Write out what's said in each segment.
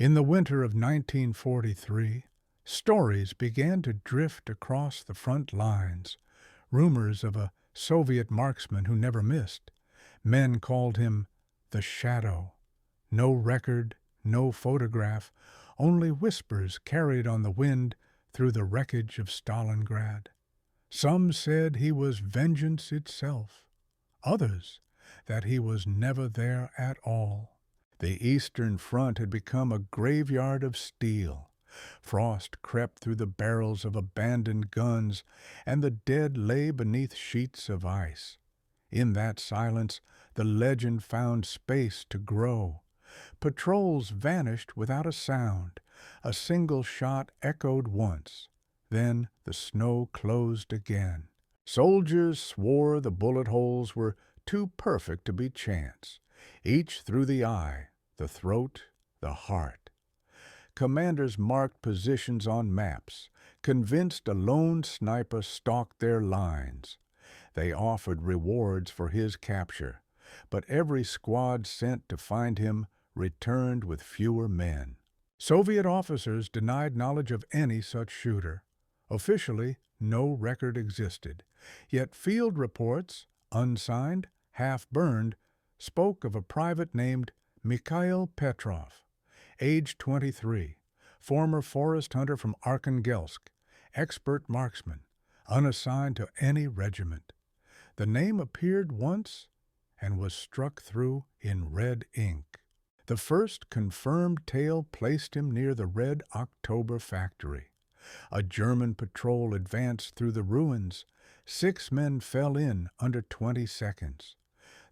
In the winter of 1943, stories began to drift across the front lines, rumors of a Soviet marksman who never missed. Men called him the Shadow. No record, no photograph, only whispers carried on the wind through the wreckage of Stalingrad. Some said he was vengeance itself, others that he was never there at all. The Eastern Front had become a graveyard of steel. Frost crept through the barrels of abandoned guns, and the dead lay beneath sheets of ice. In that silence, the legend found space to grow. Patrols vanished without a sound. A single shot echoed once. Then the snow closed again. Soldiers swore the bullet holes were too perfect to be chance, each through the eye, the throat, the heart. Commanders marked positions on maps, convinced a lone sniper stalked their lines. They offered rewards for his capture, but every squad sent to find him returned with fewer men. Soviet officers denied knowledge of any such shooter. Officially, no record existed, yet field reports, unsigned, half-burned, spoke of a private named Mikhail Petrov, age 23, former forest hunter from Arkhangelsk, expert marksman, unassigned to any regiment. The name appeared once and was struck through in red ink. The first confirmed tale placed him near the Red October factory. A German patrol advanced through the ruins. 6 men fell in under 20 seconds.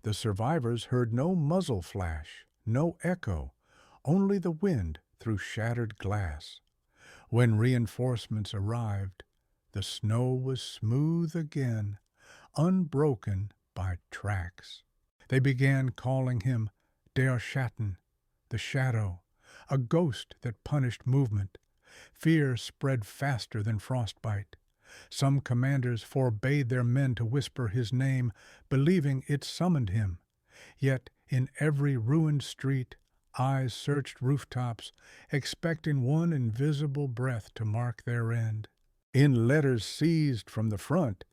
The survivors heard no muzzle flash, no echo, only the wind through shattered glass. When reinforcements arrived, the snow was smooth again, unbroken by tracks. They began calling him Der Schatten, the Shadow, a ghost that punished movement. Fear spread faster than frostbite. Some commanders forbade their men to whisper his name, believing it summoned him. Yet in every ruined street, eyes searched rooftops, expecting one invisible breath to mark their end. In letters seized from the front,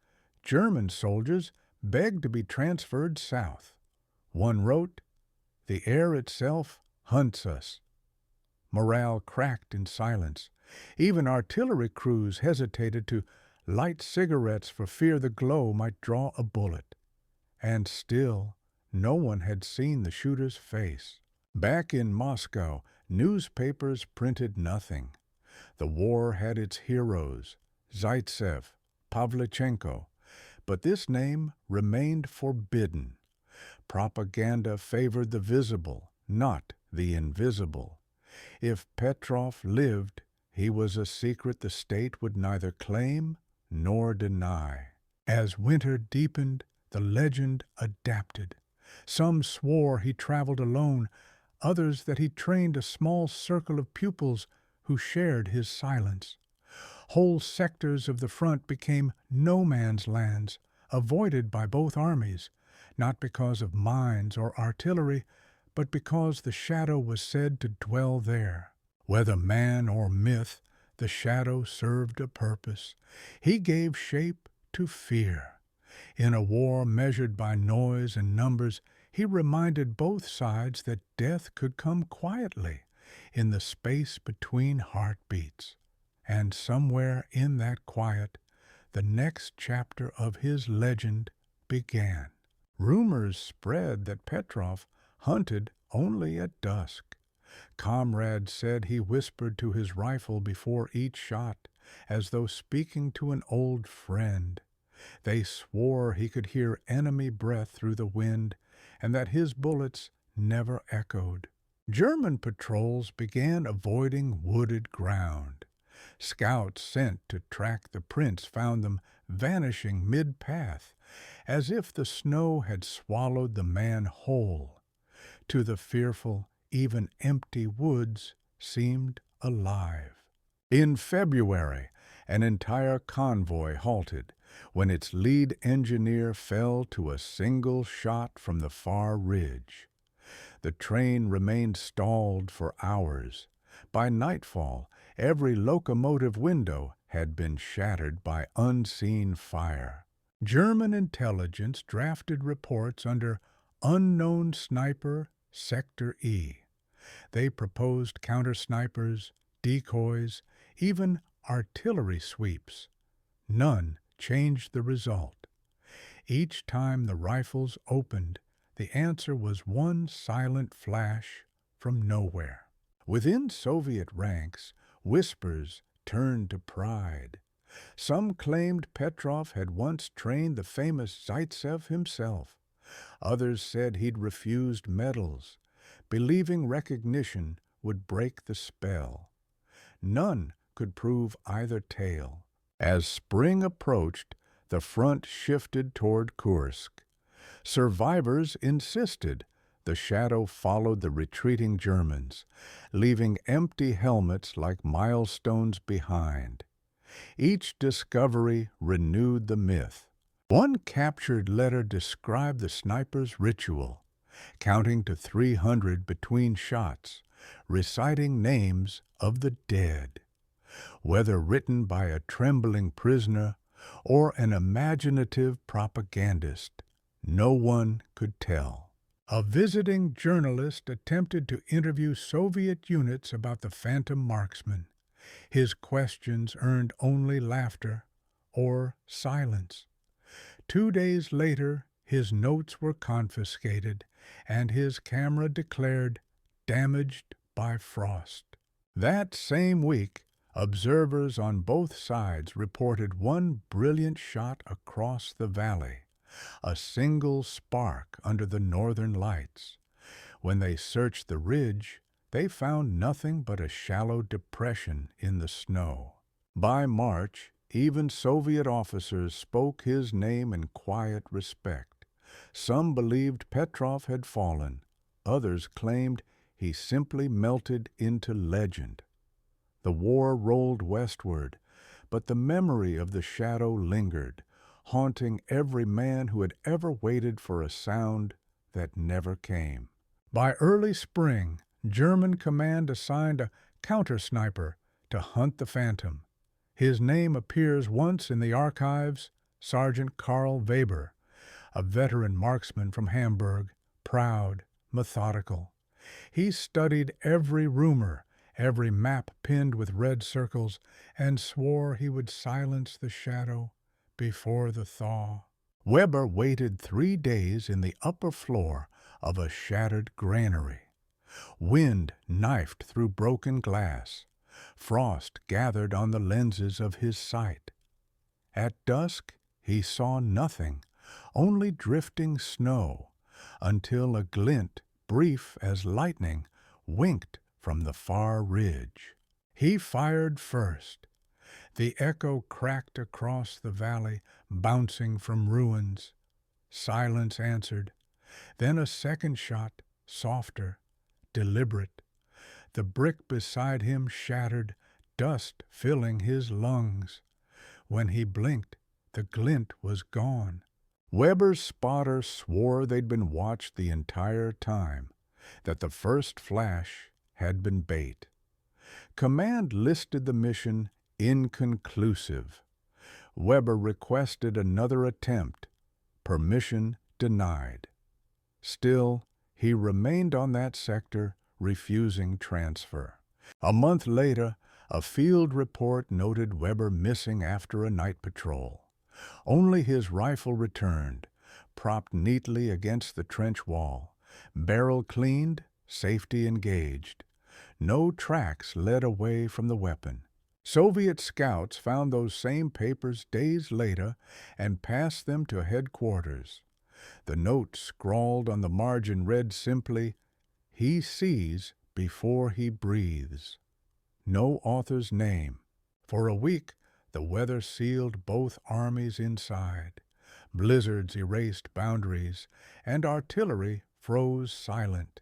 German soldiers begged to be transferred south. One wrote, "The air itself hunts us." Morale cracked in silence. Even artillery crews hesitated to light cigarettes for fear the glow might draw a bullet. And still, no one had seen the shooter's face. Back in Moscow, newspapers printed nothing. The war had its heroes, Zaitsev, Pavlichenko, but this name remained forbidden. Propaganda favored the visible, not the invisible. If Petrov lived, he was a secret the state would neither claim nor deny. As winter deepened, the legend adapted. Some swore he traveled alone, others that he trained a small circle of pupils who shared his silence. Whole sectors of the front became no man's lands, avoided by both armies, not because of mines or artillery, but because the Shadow was said to dwell there. Whether man or myth, the Shadow served a purpose. He gave shape to fear. In a war measured by noise and numbers, he reminded both sides that death could come quietly, in the space between heartbeats. And somewhere in that quiet, the next chapter of his legend began. Rumors spread that Petrov hunted only at dusk. Comrades said he whispered to his rifle before each shot, as though speaking to an old friend. They swore he could hear enemy breath through the wind, and that his bullets never echoed. German patrols began avoiding wooded ground. Scouts sent to track the prints found them vanishing mid-path, as if the snow had swallowed the man whole. To the fearful, even empty woods seemed alive. In February, an entire convoy halted when its lead engineer fell to a single shot from the far ridge. The train remained stalled for hours. By nightfall, every locomotive window had been shattered by unseen fire. German intelligence drafted reports under Unknown Sniper Sector E. They proposed counter-snipers, decoys, even artillery sweeps. None changed the result. Each time the rifles opened, the answer was one silent flash from nowhere. Within Soviet ranks, whispers turned to pride. Some claimed Petrov had once trained the famous Zaitsev himself. Others said he'd refused medals, believing recognition would break the spell. None could prove either tale. As spring approached, the front shifted toward Kursk. Survivors insisted the Shadow followed the retreating Germans, leaving empty helmets like milestones behind. Each discovery renewed the myth. One captured letter described the sniper's ritual, counting to 300 between shots, reciting names of the dead. Whether written by a trembling prisoner or an imaginative propagandist, no one could tell. A visiting journalist attempted to interview Soviet units about the phantom marksman. His questions earned only laughter or silence. 2 days later, his notes were confiscated, and his camera declared damaged by frost. That same week, observers on both sides reported one brilliant shot across the valley, a single spark under the northern lights. When they searched the ridge, they found nothing but a shallow depression in the snow. By March, even Soviet officers spoke his name in quiet respect. Some believed Petrov had fallen. Others claimed he simply melted into legend. The war rolled westward, but the memory of the Shadow lingered, haunting every man who had ever waited for a sound that never came. By early spring, German command assigned a counter-sniper to hunt the phantom. His name appears once in the archives, Sergeant Karl Weber, a veteran marksman from Hamburg, proud, methodical. He studied every rumor, every map pinned with red circles, and swore he would silence the Shadow before the thaw. Weber waited 3 days in the upper floor of a shattered granary. Wind knifed through broken glass. Frost gathered on the lenses of his sight. At dusk, he saw nothing, only drifting snow, until a glint, brief as lightning, winked from the far ridge. He fired first. The echo cracked across the valley, bouncing from ruins. Silence answered. Then a second shot, softer, deliberate. The brick beside him shattered, dust filling his lungs. When he blinked, the glint was gone. Weber's spotter swore they'd been watched the entire time, that the first flash had been bait. Command listed the mission inconclusive. Weber requested another attempt. Permission denied. Still, he remained on that sector, refusing transfer. A month later, a field report noted Weber missing after a night patrol. Only his rifle returned, propped neatly against the trench wall, barrel cleaned, safety engaged. No tracks led away from the weapon. Soviet scouts found those same papers days later and passed them to headquarters. The note scrawled on the margin read simply, "He sees before he breathes." No author's name. For a week, the weather sealed both armies inside. Blizzards erased boundaries, and artillery froze silent.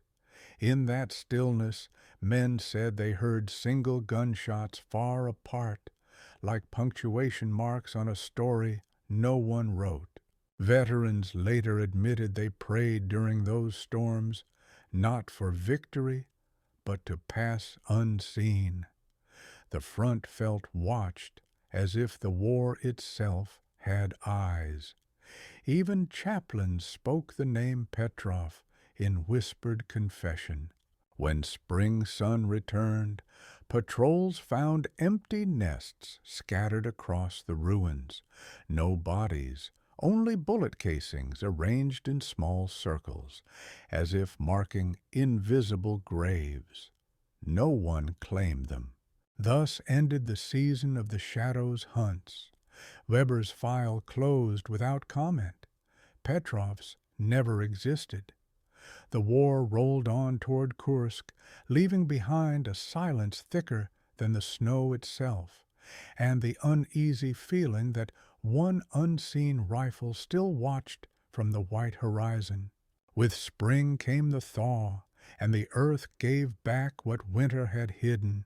In that stillness, men said they heard single gunshots far apart, like punctuation marks on a story no one wrote. Veterans later admitted they prayed during those storms, not for victory, but to pass unseen. The front felt watched, as if the war itself had eyes. Even chaplains spoke the name Petrov in whispered confession. When spring sun returned, patrols found empty nests scattered across the ruins. No bodies, only bullet casings arranged in small circles, as if marking invisible graves. No one claimed them. Thus ended the season of the Shadow's hunts. Weber's file closed without comment. Petrov's never existed. The war rolled on toward Kursk, leaving behind a silence thicker than the snow itself, and the uneasy feeling that one unseen rifle still watched from the white horizon. With spring came the thaw, and the earth gave back what winter had hidden.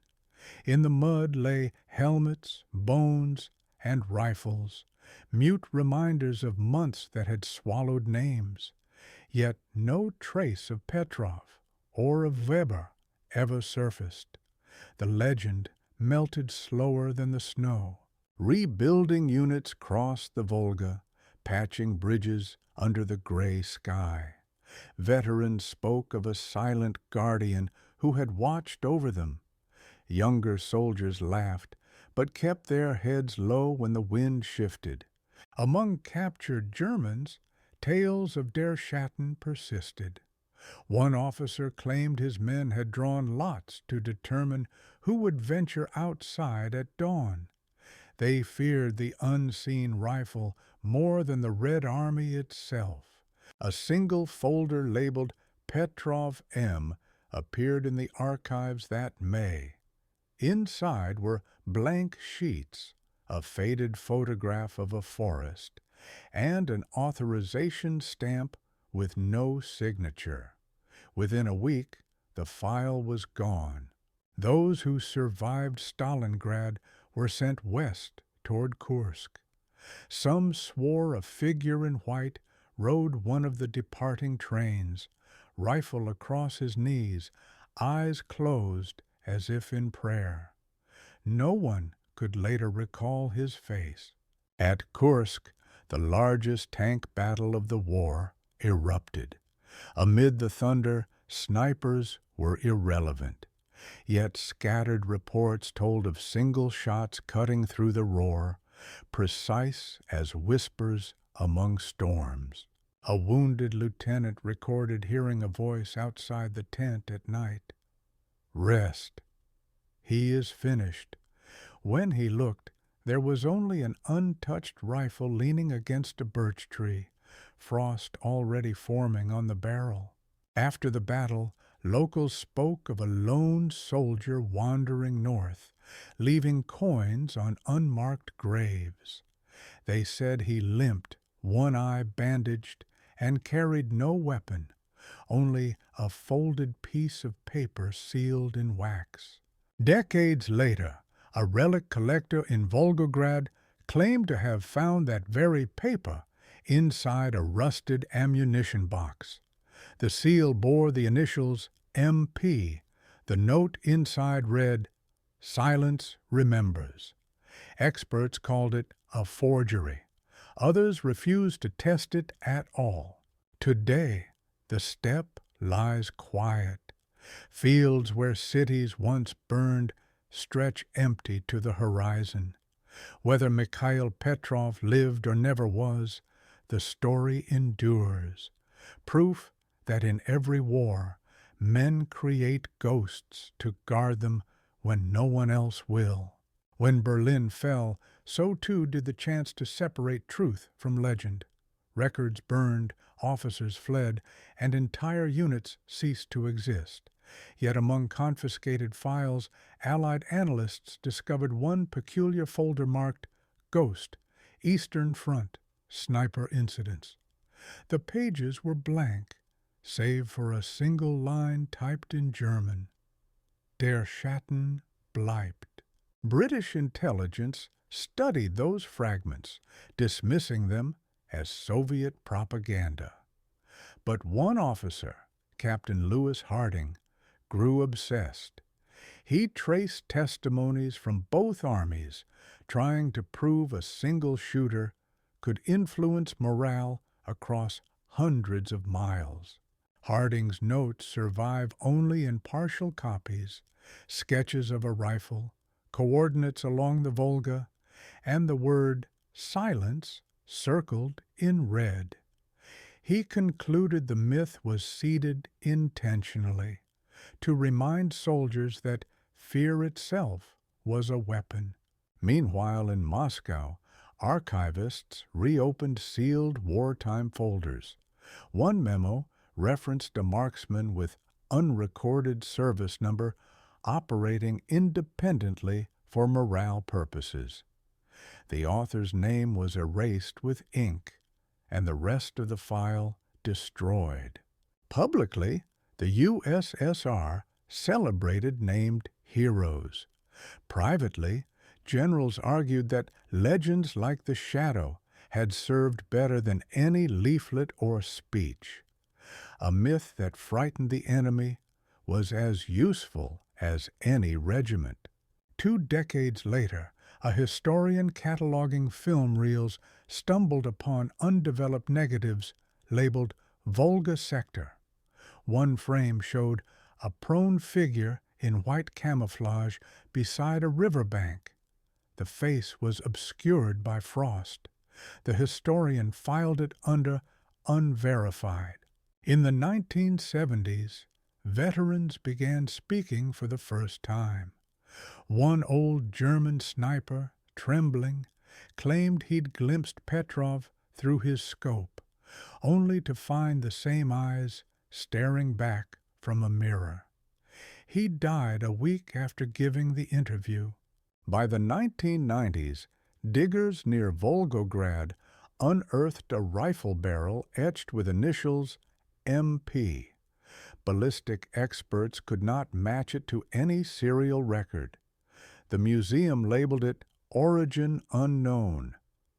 In the mud lay helmets, bones, and rifles, mute reminders of months that had swallowed names. Yet no trace of Petrov or of Weber ever surfaced. The legend melted slower than the snow. Rebuilding units crossed the Volga, patching bridges under the gray sky. Veterans spoke of a silent guardian who had watched over them. Younger soldiers laughed, but kept their heads low when the wind shifted. Among captured Germans, tales of Der Schatten persisted. One officer claimed his men had drawn lots to determine who would venture outside at dawn. They feared the unseen rifle more than the Red Army itself. A single folder labeled Petrov M appeared in the archives that May. Inside were blank sheets, a faded photograph of a forest, and an authorization stamp with no signature. Within a week, the file was gone. Those who survived Stalingrad were sent west toward Kursk. Some swore a figure in white rode one of the departing trains, rifle across his knees, eyes closed as if in prayer. No one could later recall his face. At Kursk, the largest tank battle of the war erupted. Amid the thunder, snipers were irrelevant. Yet scattered reports told of single shots cutting through the roar, precise as whispers among storms. A wounded lieutenant recorded hearing a voice outside the tent at night. "Rest. He is finished." When he looked, there was only an untouched rifle leaning against a birch tree, frost already forming on the barrel. After the battle, locals spoke of a lone soldier wandering north, leaving coins on unmarked graves. They said he limped, one eye bandaged, and carried no weapon, only a folded piece of paper sealed in wax. Decades later, a relic collector in Volgograd claimed to have found that very paper inside a rusted ammunition box. The seal bore the initials MP. The note inside read, "Silence remembers." Experts called it a forgery. Others refused to test it at all. Today, the steppe lies quiet. Fields where cities once burned stretch empty to the horizon. Whether Mikhail Petrov lived or never was, the story endures. Proof that in every war, men create ghosts to guard them when no one else will. When Berlin fell, so too did the chance to separate truth from legend. Records burned, officers fled, and entire units ceased to exist. Yet among confiscated files, Allied analysts discovered one peculiar folder marked Ghost, Eastern Front, Sniper Incidents. The pages were blank, save for a single line typed in German. Der Schatten bleibt. British intelligence studied those fragments, dismissing them as Soviet propaganda. But one officer, Captain Lewis Harding, grew obsessed. He traced testimonies from both armies, trying to prove a single shooter could influence morale across hundreds of miles. Harding's notes survive only in partial copies, sketches of a rifle, coordinates along the Volga, and the word silence circled in red. He concluded the myth was seeded intentionally to remind soldiers that fear itself was a weapon. Meanwhile, in Moscow, archivists reopened sealed wartime folders. One memo referenced a marksman with unrecorded service number operating independently for morale purposes. The author's name was erased with ink, and the rest of the file destroyed. Publicly, the USSR celebrated named heroes. Privately, generals argued that legends like the Shadow had served better than any leaflet or speech. A myth that frightened the enemy was as useful as any regiment. 2 decades later, a historian cataloging film reels stumbled upon undeveloped negatives labeled Volga Sector. One frame showed a prone figure in white camouflage beside a riverbank. The face was obscured by frost. The historian filed it under unverified. In the 1970s, veterans began speaking for the first time. One old German sniper, trembling, claimed he'd glimpsed Petrov through his scope, only to find the same eyes staring back from a mirror. He died a week after giving the interview. By the 1990s, diggers near Volgograd unearthed a rifle barrel etched with initials MP. Ballistic experts could not match it to any serial record. The museum labeled it Origin Unknown,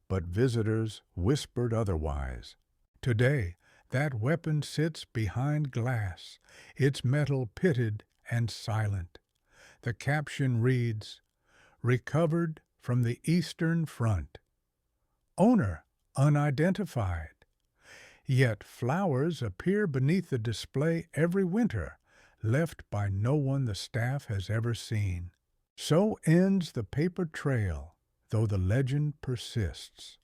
but visitors whispered otherwise. Today, that weapon sits behind glass, its metal pitted and silent. The caption reads, "Recovered from the Eastern Front. Owner unidentified." Yet flowers appear beneath the display every winter, left by no one the staff has ever seen. So ends the paper trail, though the legend persists.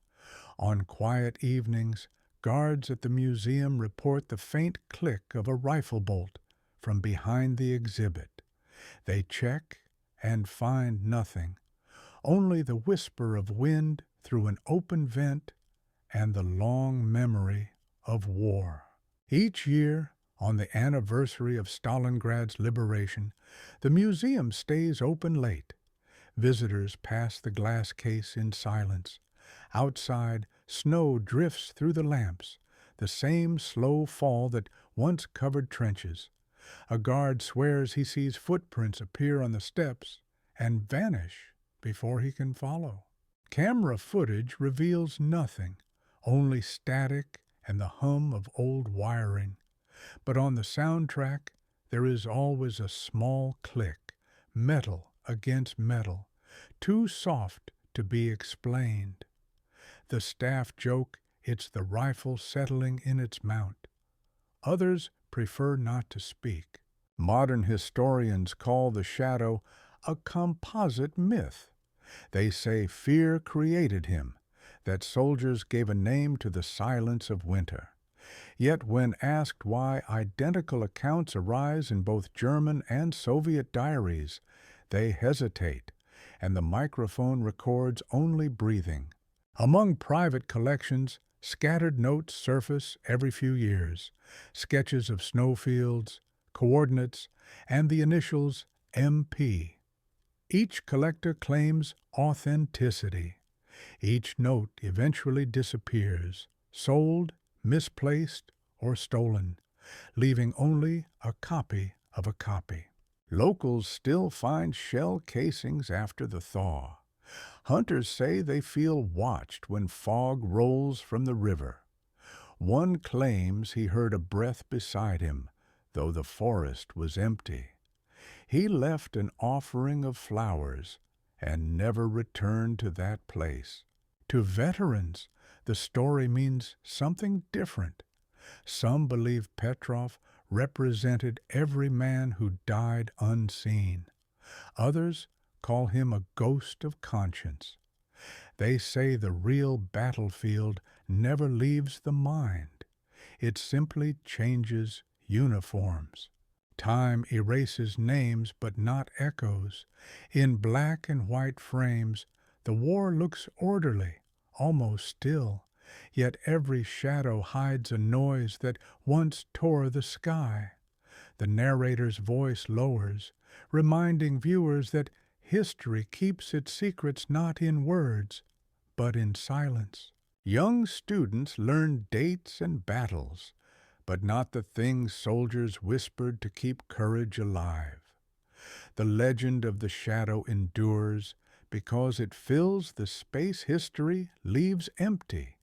On quiet evenings, guards at the museum report the faint click of a rifle bolt from behind the exhibit. They check and find nothing, only the whisper of wind through an open vent and the long memory of war. Each year, on the anniversary of Stalingrad's liberation, the museum stays open late. Visitors pass the glass case in silence. Outside, snow drifts through the lamps, the same slow fall that once covered trenches. A guard swears he sees footprints appear on the steps and vanish before he can follow. Camera footage reveals nothing, only static and the hum of old wiring. But on the soundtrack, there is always a small click, metal against metal, too soft to be explained. The staff joke it's the rifle settling in its mount. Others prefer not to speak. Modern historians call the Shadow a composite myth. They say fear created him, that soldiers gave a name to the silence of winter. Yet when asked why identical accounts arise in both German and Soviet diaries, they hesitate, and the microphone records only breathing. Among private collections, scattered notes surface every few years, sketches of snowfields, coordinates, and the initials MP. Each collector claims authenticity. Each note eventually disappears, sold, misplaced, or stolen, leaving only a copy of a copy. Locals still find shell casings after the thaw. Hunters say they feel watched when fog rolls from the river. One claims he heard a breath beside him, though the forest was empty. He left an offering of flowers and never returned to that place. To veterans, the story means something different. Some believe Petrov represented every man who died unseen. Others call him a ghost of conscience. They say the real battlefield never leaves the mind. It simply changes uniforms. Time erases names but not echoes. In black and white frames, the war looks orderly, almost still, yet every shadow hides a noise that once tore the sky. The narrator's voice lowers, reminding viewers that history keeps its secrets not in words, but in silence. Young students learn dates and battles, but not the things soldiers whispered to keep courage alive. The legend of the shadow endures because it fills the space history leaves empty,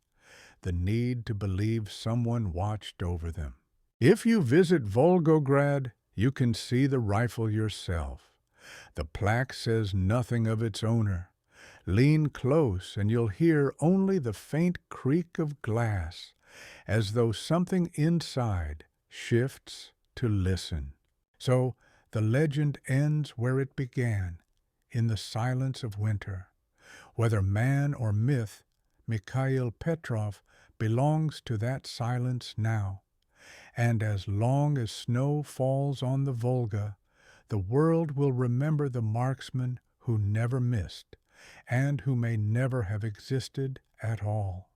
the need to believe someone watched over them. If you visit Volgograd, you can see the rifle yourself. The plaque says nothing of its owner. Lean close and you'll hear only the faint creak of glass, as though something inside shifts to listen. So the legend ends where it began, in the silence of winter. Whether man or myth, Mikhail Petrov belongs to that silence now. And as long as snow falls on the Volga, the world will remember the marksman who never missed, and who may never have existed at all.